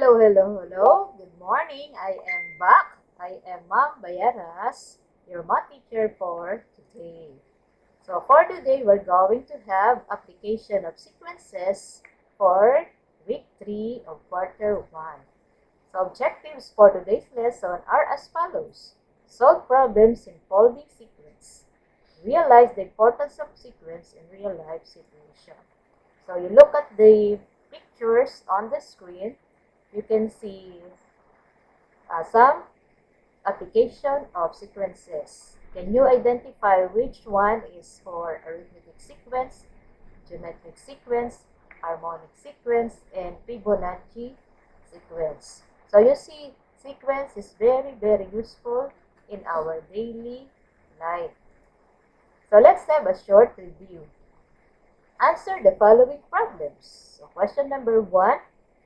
Hello. Good morning. I am back. I am Ma'am Bayaras, your math teacher for today. So for today, we're going to have application of sequences for week 3 of quarter 1. So objectives for today's lesson are as follows. Solve problems involving sequence. Realize the importance of sequence in real life situation. So you look at the pictures on the screen, you can see some application of sequences. Can you identify which one is for arithmetic sequence, geometric sequence, harmonic sequence, and Fibonacci sequence? So you see, sequence is very useful in our daily life. So let's have a short review. Answer the following problems. So question number 1,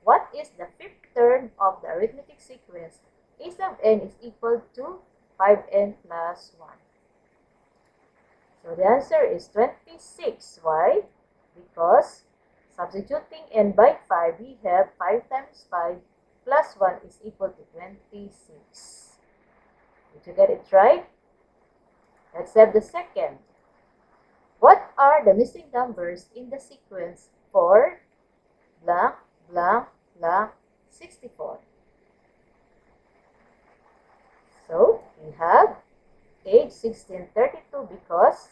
what is the fifth term of the arithmetic sequence a sub n is equal to 5n plus 1? So the answer is 26. Why? Because substituting n by 5, we have 5 times 5 plus 1 is equal to 26. Did you get it right? Let's have the second. What are the missing numbers in the sequence for blank, blank, blank, 64? So, we have age 1632 because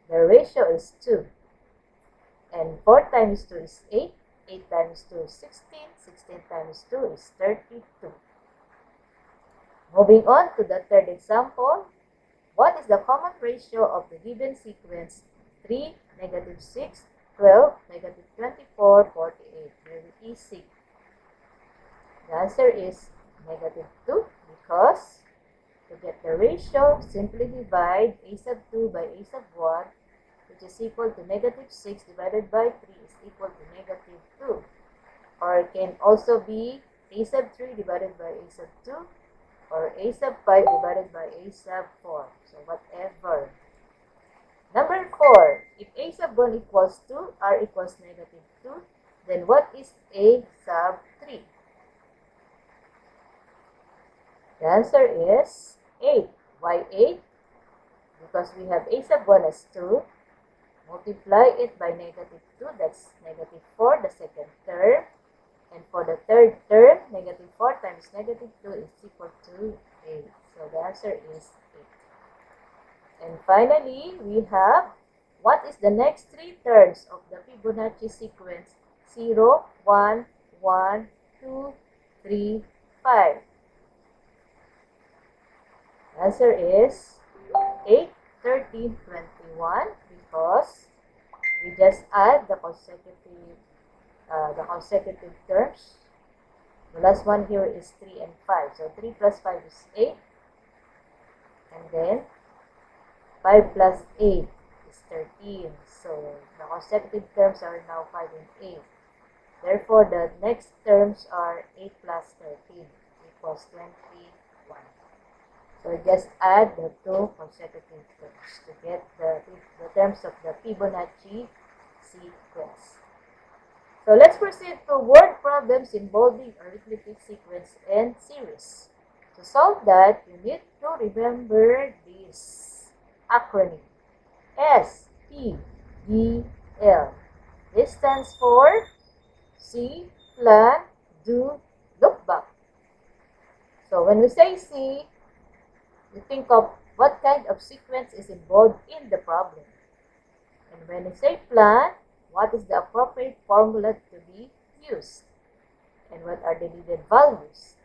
the ratio is 2. And 4 times 2 is 8. 8 times 2 is 16. 16 times 2 is 32. Moving on to the third example. What is the common ratio of the given sequence 3, negative 6, 12, negative 24, 48? Very easy. The answer is negative 2 because to get the ratio, simply divide a sub 2 by a sub 1, which is equal to negative 6 divided by 3 is equal to negative 2. Or it can also be a sub 3 divided by a sub 2, or a sub 5 divided by a sub 4. So whatever. Number 4. If a sub 1 equals 2, r equals negative 2, then what is a sub 3? The answer is 8. Why 8? Because we have a sub 1 as 2. Multiply it by negative 2. That's negative 4, the second term. And for the third term, negative 4 times negative 2 is equal to 8. So the answer is 8. And finally, we have, what is the next 3 terms of the Fibonacci sequence? 0, 1, 1, 2, 3, 5. The answer is 8, 13, 21 because we just add the consecutive terms. The last one here is 3 and 5. So 3 plus 5 is 8. And then 5 plus 8 is 13. So the consecutive terms are now 5 and 8. Therefore, the next terms are 8 plus 13 equals 21. So just add the 2 consecutive terms to get the terms of the Fibonacci sequence. So let's proceed to word problems involving arithmetic sequence and series. To solve that, you need to remember this acronym. SPDL. This stands for see, plan, do, look back. So when we say see, you think of what kind of sequence is involved in the problem. And when we say plan, what is the appropriate formula to be used? And what are the needed values?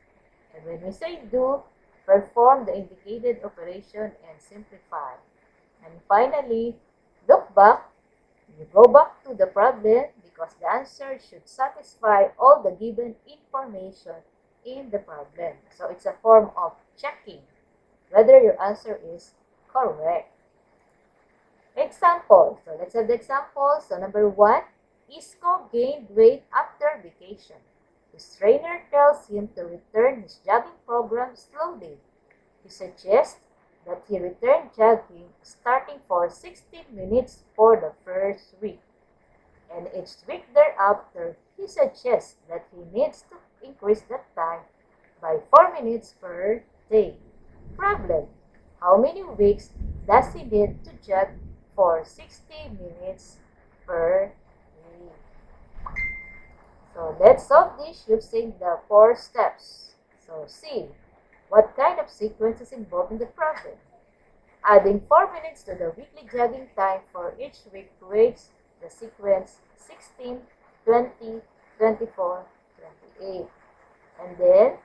And when we say do, perform the indicated operation and simplify. And finally, look back. You go back to the problem because the answer should satisfy all the given information in the problem. So it's a form of checking whether your answer is correct. Example. So let's have the example. So number 1, Isco gained weight after vacation. His trainer tells him to return his jogging program slowly. He suggests that he return jogging starting for 16 minutes for the first week. And each week thereafter, he suggests that he needs to increase that time by 4 minutes per day. Problem: how many weeks does he need to jog for 60 minutes per day? So let's solve this using the 4 steps. So C. What kind of sequence is involved in the problem? Adding 4 minutes to the weekly jogging time for each week creates the sequence 16, 20, 24, 28. And then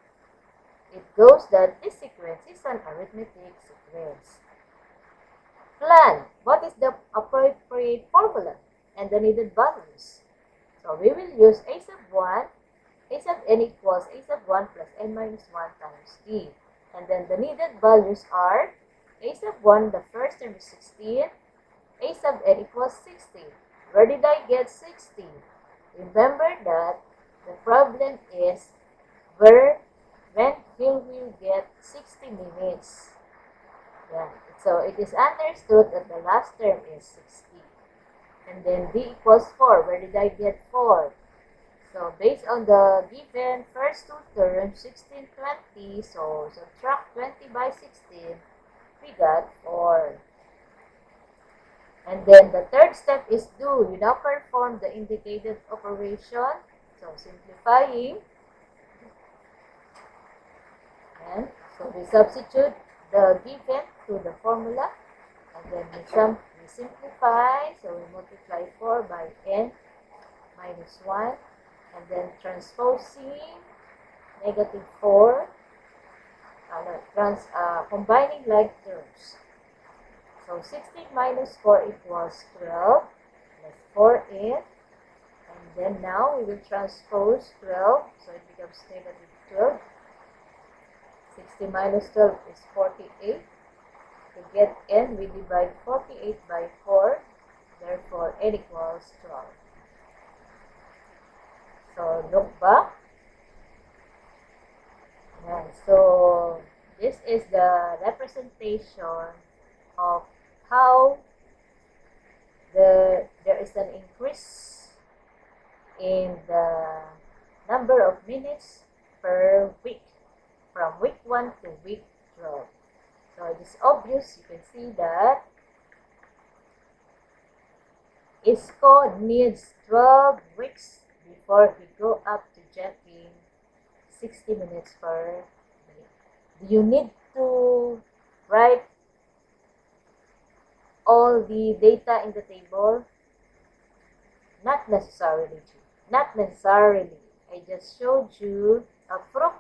it goes that this sequence is an arithmetic sequence. Plan. What is the appropriate formula and the needed values? So we will use a sub 1, a sub n equals a sub 1 plus n minus 1 times t. And then the needed values are a sub 1, the first term is 16, a sub n equals 16. Where did I get 16? Remember that the problem is when will we get 60 minutes? Yeah. So it is understood that the last term is 60. And then d equals 4. Where did I get 4? So based on the given first two terms, 16, 20, so subtract 20 by 16, we got 4. And then the third step is do. You now perform the indicated operation. So simplifying. And so we substitute the given to the formula. And then we simplify. So we multiply 4 by n minus 1. And then transposing negative 4. Combining like terms. So 16 minus 4 equals 12 plus 4n. And then now we will transpose 12. So it becomes negative 12. 60 minus 12 is 48. To get n, we divide 48 by 4. Therefore, n equals 12. So look back. And so this is the representation of how there is an increase in the number of minutes per week from week 1 to week 12. So it is obvious, you can see that ISCO needs 12 weeks before we go up to jogging 60 minutes per day. Do you need to write all the data in the table? Not necessarily. Not necessarily. I just showed you a proof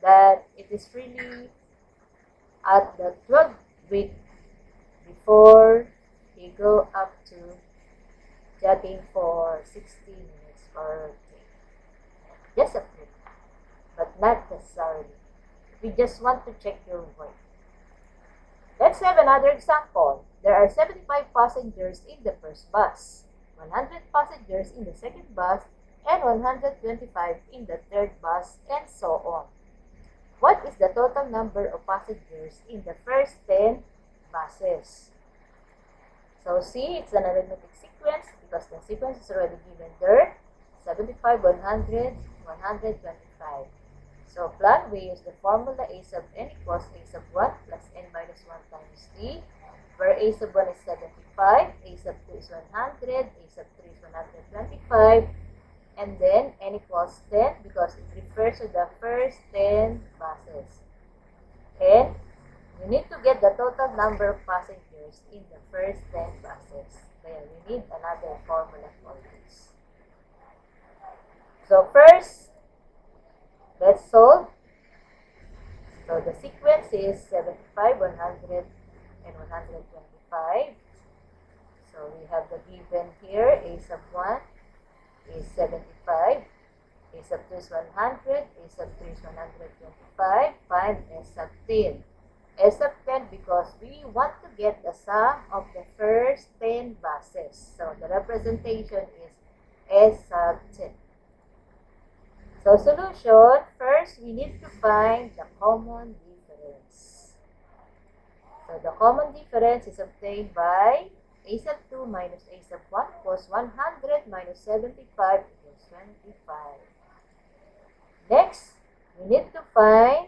that it is really at the 12th week before you go up to jogging for 60 minutes per day. Just a proof, but not necessarily. We just want to check your work. Let's have another example. There are 75 passengers in the first bus, 100 passengers in the second bus, and 125 in the third bus, and so on. What is the total number of passengers in the first 10 buses? So see, it's an arithmetic sequence because the sequence is already given there. 75, 100, 125. So plug, we use the formula a sub n equals a sub 1 plus n minus 1 times t, where a sub 1 is 75, a sub 2 is 100, a sub 3 is 125, and then n equals 10 because it refers to the first 10 buses. And we need to get the total number of passengers in the first 10 buses. Then we need another formula for this. So first, let's solve. So the sequence is 75, 100, and 125. So we have the given here, a sub 1 is 75, a sub 2 is 100, a sub 3 is 125, find S sub 10. S sub 10 because we want to get the sum of the first 10 buses. So the representation is S sub 10. So solution, first we need to find the common difference. So the common difference is obtained by a sub 2 minus a sub 1 equals 100 minus 75 equals 25. find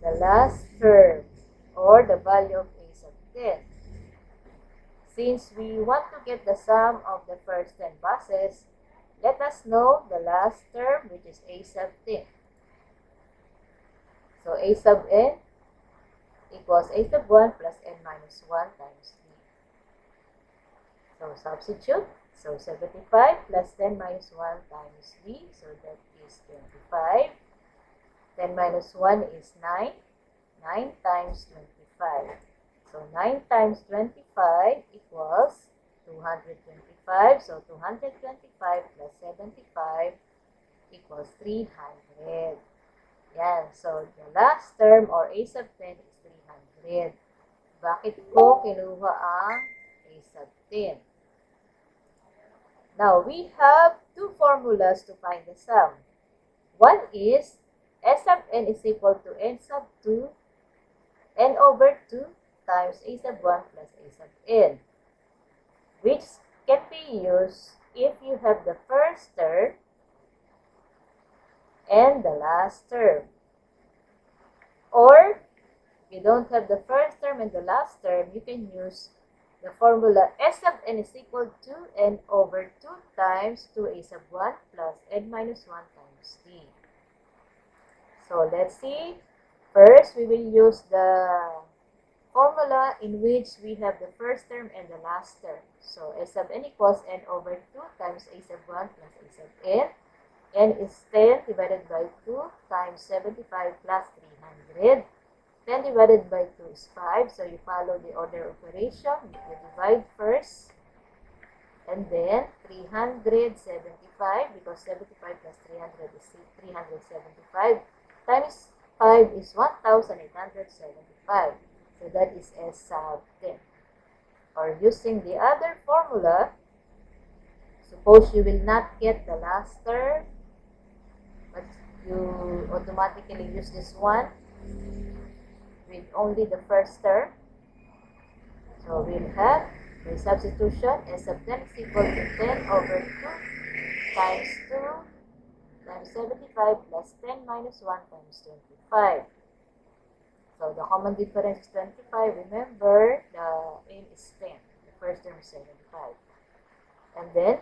the last term or the value of a sub 10. Since we want to get the sum of the first 10 buses, let us know the last term, which is a sub 10. So a sub n equals a sub 1 plus n minus 1 times 3. So substitute. So 75 plus 10 minus 1 times 3. So that is 25. 10 minus 1 is 9. 9 times 25. So 9 times 25 equals 225. So 225 plus 75 equals 300. Yan. So the last term or a sub 10 is 300. Bakit ko kinuha ang a sub 10? Now, we have two formulas to find the sum. One is S sub n is equal to n sub 2, n over 2 times a sub 1 plus a sub n, which can be used if you have the first term and the last term. Or, if you don't have the first term and the last term, you can use the formula S sub n is equal to n over 2 times 2a sub 1 plus n minus 1 times d. So let's see. First, we will use the formula in which we have the first term and the last term. So S sub n equals n over 2 times a sub 1 plus a sub n. N is 10 divided by 2 times 75 plus 300. 10 divided by 2 is 5. So you follow the order operation. You divide first. And then 375, because 75 plus 300 is 375. Times 5 is 1,875. So that is S sub 10. Or using the other formula, suppose you will not get the last term, but you automatically use this one with only the first term. So we'll have the substitution. S sub 10 is equal to 10 over 2 times 2 times 75 plus 10 minus 1 times 25. So the common difference is 25. Remember, the n is 10. The first term is 75. And then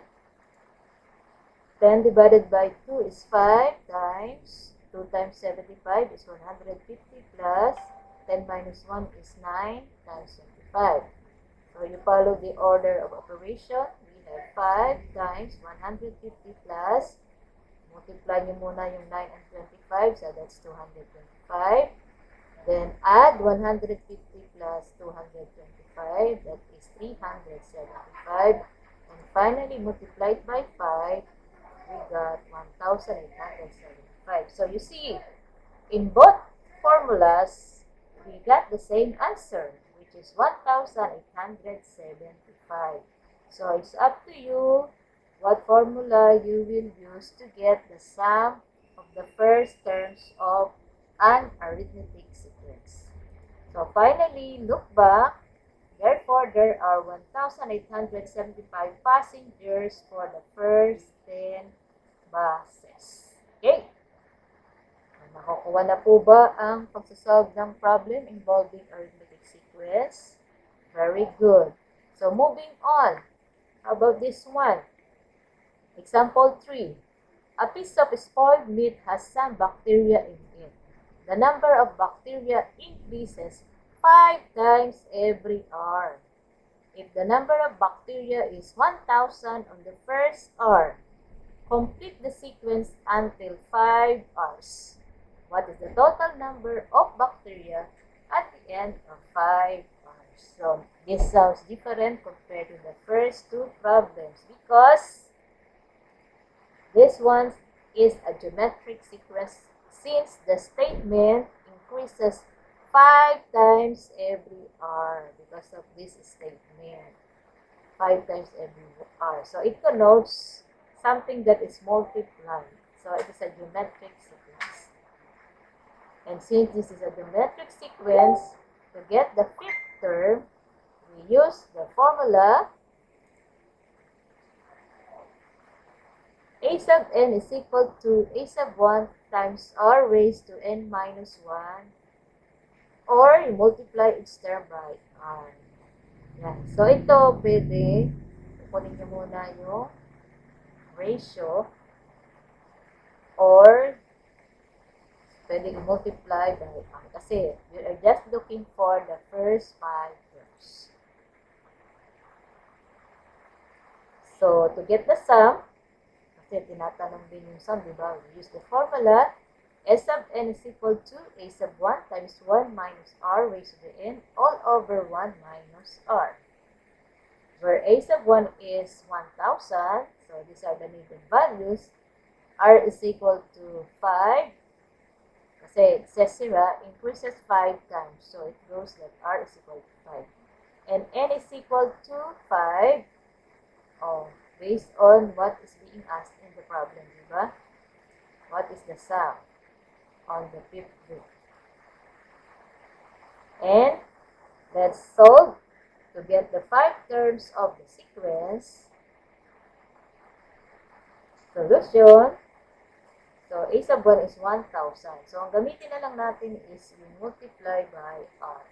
10 divided by 2 is 5 times 2 times 75 is 150 plus 10 minus 1 is 9 times 25. So you follow the order of operation. We have 5 times 150 plus, multiply nyo muna yung 9 and 25, so that's 225. Then add 150 plus 225, that is 375. And finally, multiplied by 5, we got 1,875. So you see, in both formulas, we got the same answer, which is 1,875. So it's up to you what formula you will use to get the sum of the first terms of an arithmetic sequence. So finally, look back. Therefore, there are 1,875 passengers for the first 10 buses. Okay? Nakukuha na po ba ang pagsasolve ng problem involving arithmetic sequence? Very good. So, moving on. How about this one? Example 3. A piece of spoiled meat has some bacteria in it. The number of bacteria increases 5 times every hour. If the number of bacteria is 1,000 on the first hour, complete the sequence until 5 hours. What is the total number of bacteria at the end of 5 hours? So, this sounds different compared to the first two problems because this one is a geometric sequence since the statement increases 5 times every hour because of this statement. 5 times every hour. So, it connotes something that is multiplied. So, it is a geometric sequence. And since this is a geometric sequence, to get the fifth term, we use the formula a sub n is equal to a sub 1 times r raised to n minus 1, or you multiply each term by r. Yan. So, ito, pwede, kunin nyo muna yung ratio, or pwede i-multiply by r. Kasi, we are just looking for the first 5 terms. So, to get the sum, kasi tinatanong din yung sum, di ba? We use the formula, S sub n is equal to a sub 1 times 1 minus r raised to the n all over 1 minus r. Where a sub 1 is 1,000, so these are the needed values, r is equal to 5, kasi it says here, increases 5 times, so it goes like r is equal to 5. And n is equal to 5, based on what is being asked in the problem, diba? What is the sum on the fifth group? And let's solve to get the 5 terms of the sequence. Solution. So, a sub 1 is 1,000. So, ang gamitin na lang natin is you multiply by r.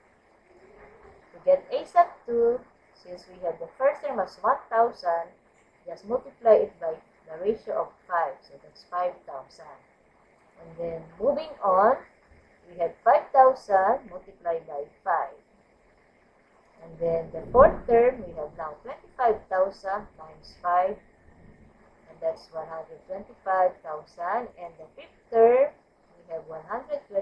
To get a sub 2, since we have the first term as 1,000, just multiply it by the ratio of 5. So, that's 5,000. And then, moving on, we have 5,000 multiplied by 5. And then, the fourth term, we have now 25,000 times 5. And that's 125,000. And the fifth term, we have 125,000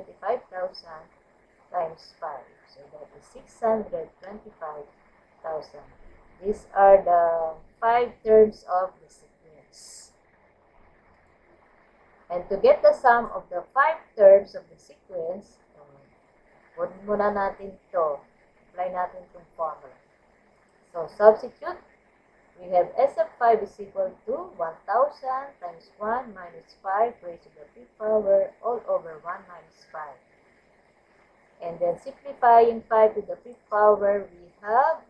times 5. So, that is 625,000. These are the 5 terms of the sequence. And to get the sum of the 5 terms of the sequence, kunin muna natin ito. Apply natin itong formula. So, substitute. We have S of 5 is equal to 1,000 times 1 minus 5 raised to the 5th power all over 1 minus 5. And then simplifying 5 to the 5th power, we have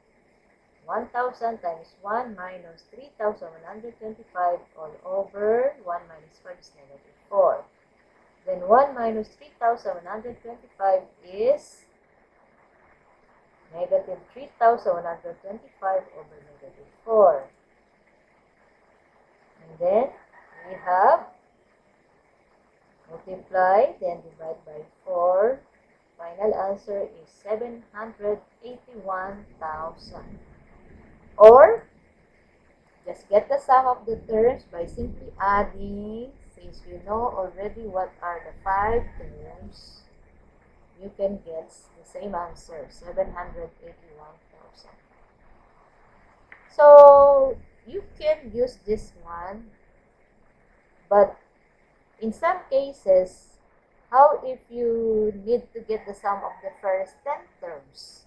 1,000 times 1 minus 3,125 all over 1 minus 5 is negative 4. Then 1 minus 3,125 is negative 3,125 over negative 4. And then we have multiply, then divide by 4. Final answer is 781,000. Or, just get the sum of the terms by simply adding. Since you know already what are the 5 terms, you can get the same answer, 781,000. So, you can use this one, but in some cases, how if you need to get the sum of the first 10 terms?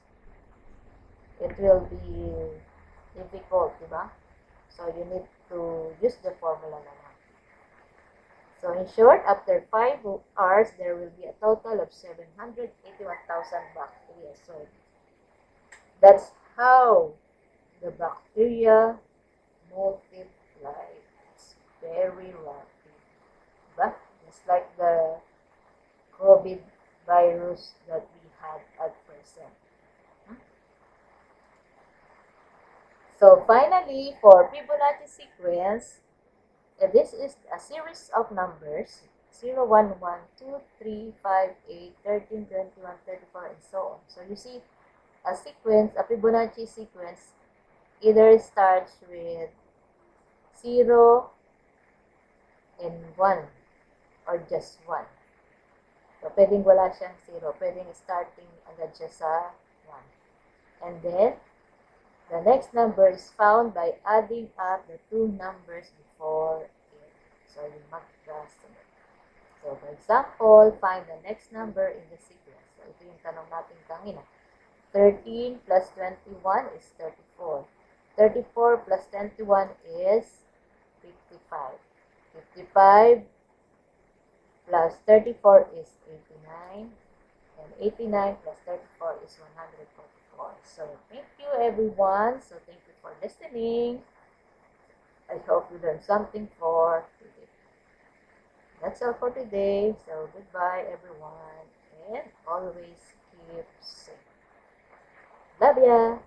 It will be difficult, diba? So, you need to use the formula naman. So, in short, after 5 hours, there will be a total of 781,000 bacteria. So, that's how the bacteria multiply. It's very rapid. Diba? Just like the COVID virus that we had at present. So, finally, for Fibonacci sequence, this is a series of numbers, 0, 1, 1, 2, 3, 5, 8, 13, 21, 34, and so on. So, you see, a sequence, a Fibonacci sequence, either starts with 0 and 1, or just 1. So, pwedeng wala siyang 0. Pwedeng starting agad siya sa 1. And then, the next number is found by adding up the 2 numbers before it. So, you mag-estimate. So, for example, find the next number in the sequence. So, ito yung tanong natin kanina. 13 plus 21 is 34. 34 plus 21 is 55. 55 plus 34 is 89. And 89 plus 34 is 144. So, thank you everyone. So, thank you for listening. I hope you learned something for today. that's all for today. So goodbye everyone and always keep safe. Love ya!